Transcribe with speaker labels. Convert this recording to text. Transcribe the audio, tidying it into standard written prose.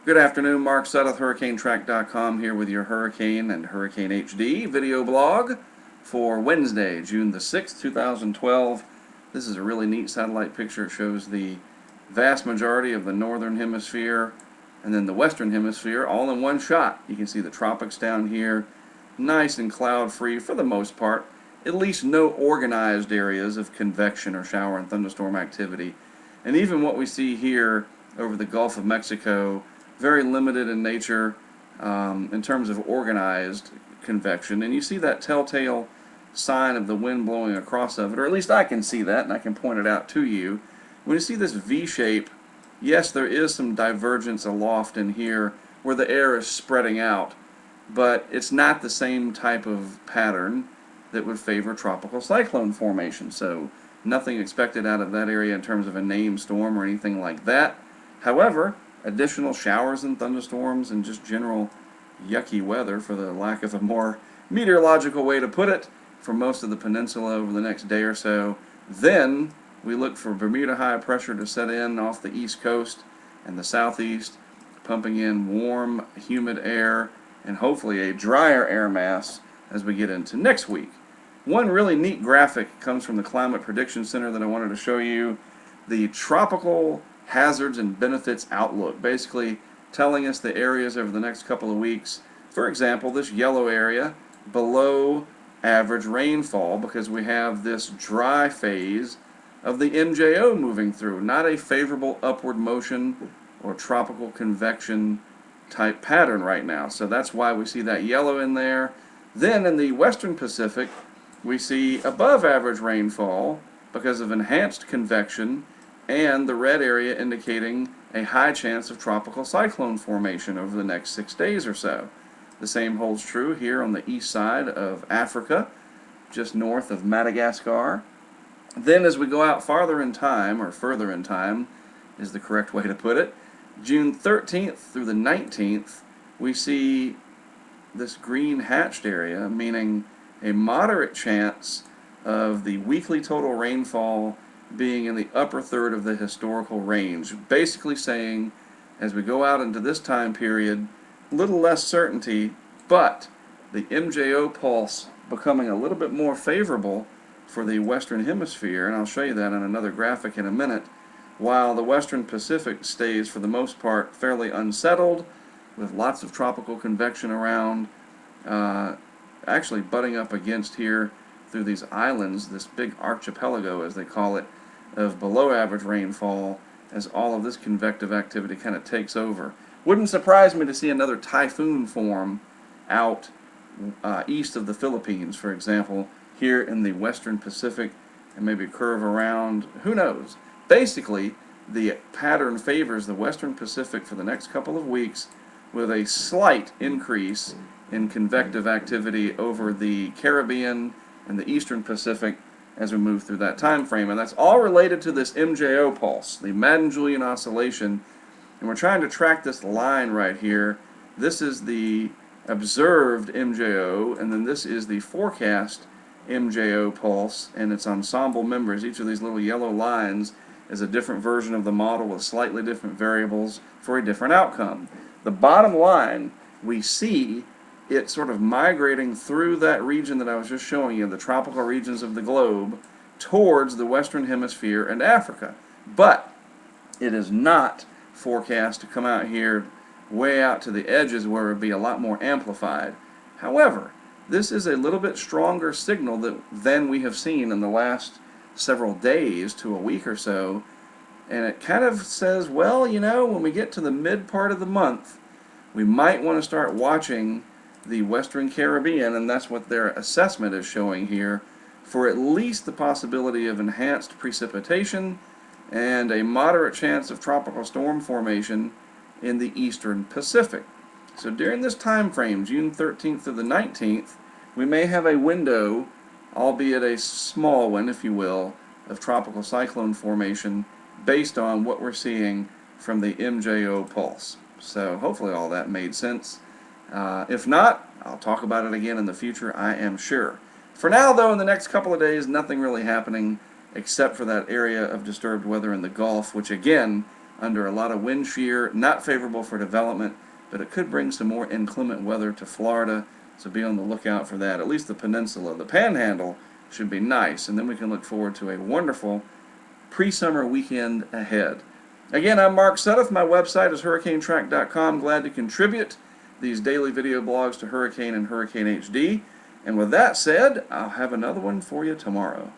Speaker 1: Good afternoon, Mark Sudduth, HurricaneTrack.com here with your Hurricane and Hurricane HD video blog for Wednesday, June the 6th, 2012. This is a really neat satellite picture. It shows the vast majority of the northern hemisphere and then the western hemisphere all in one shot. You can see the tropics down here, nice and cloud-free for the most part. At least no organized areas of convection or shower and thunderstorm activity. And even what we see here over the Gulf of Mexico, very limited in nature in terms of organized convection. And you see that telltale sign of the wind blowing across of it, or at least I can see that, and I can point it out to you. When you see this V shape, yes, there is some divergence aloft in here where the air is spreading out, but it's not the same type of pattern that would favor tropical cyclone formation. So nothing expected out of that area in terms of a named storm or anything like that. However, additional showers and thunderstorms and just general yucky weather, for the lack of a more meteorological way to put it, for most of the peninsula over the next day or so. Then we look for Bermuda high pressure to set in off the east coast and the southeast, pumping in warm, humid air and hopefully a drier air mass as we get into next week. One really neat graphic comes from the Climate Prediction Center that I wanted to show you. The tropical hazards and benefits outlook, basically telling us the areas over the next couple of weeks. For example, this yellow area, below average rainfall, because we have this dry phase of the MJO moving through, not a favorable upward motion or tropical convection type pattern right now. So that's why we see that yellow in there. Then in the western Pacific, we see above average rainfall because of enhanced convection, and the red area indicating a high chance of tropical cyclone formation over the next 6 days or so. The same holds true here on the east side of Africa, just north of Madagascar. Then as we go out farther in time, or further in time is the correct way to put it, June 13th through the 19th, we see this green hatched area, meaning a moderate chance of the weekly total rainfall being in the upper third of the historical range, basically saying as we go out into this time period, a little less certainty, but the MJO pulse becoming a little bit more favorable for the western hemisphere, and I'll show you that in another graphic in a minute, while the western Pacific stays for the most part fairly unsettled with lots of tropical convection around, actually butting up against here through these islands, this big archipelago as they call it, of below average rainfall as all of this convective activity kind of takes over. Wouldn't surprise me to see another typhoon form out east of the Philippines, for example, here in the western Pacific, and maybe curve around, who knows. Basically, the pattern favors the western Pacific for the next couple of weeks with a slight increase in convective activity over the Caribbean and the eastern Pacific as we move through that time frame. And that's all related to this MJO pulse, the Madden-Julian oscillation. And we're trying to track this line right here. This is the observed MJO, and then this is the forecast MJO pulse, and its ensemble members. Each of these little yellow lines is a different version of the model with slightly different variables for a different outcome. The bottom line, we see it sort of migrating through that region that I was just showing you, the tropical regions of the globe, towards the western hemisphere and Africa. But it is not forecast to come out here way out to the edges where it would be a lot more amplified. However, this is a little bit stronger signal than we have seen in the last several days to a week or so, and it kind of says, well, you know, when we get to the mid part of the month, we might want to start watching the Western Caribbean, and that's what their assessment is showing here, for at least the possibility of enhanced precipitation and a moderate chance of tropical storm formation in the eastern Pacific. So during this time frame, June 13th through the 19th, we may have a window, albeit a small one, if you will, of tropical cyclone formation based on what we're seeing from the MJO pulse. So hopefully all that made sense. If not, I'll talk about it again in the future, I am sure. For now, though, in the next couple of days, nothing really happening except for that area of disturbed weather in the Gulf, which again under a lot of wind shear, not favorable for development, but it could bring some more inclement weather to Florida, so be on the lookout for that. At least the peninsula. The Panhandle should be nice, and then we can look forward to a wonderful pre-summer weekend ahead. Again, I'm Mark Sudduth. My website is hurricanetrack.com. Glad to contribute these daily video blogs to Hurricane and Hurricane HD. And with that said, I'll have another one for you tomorrow.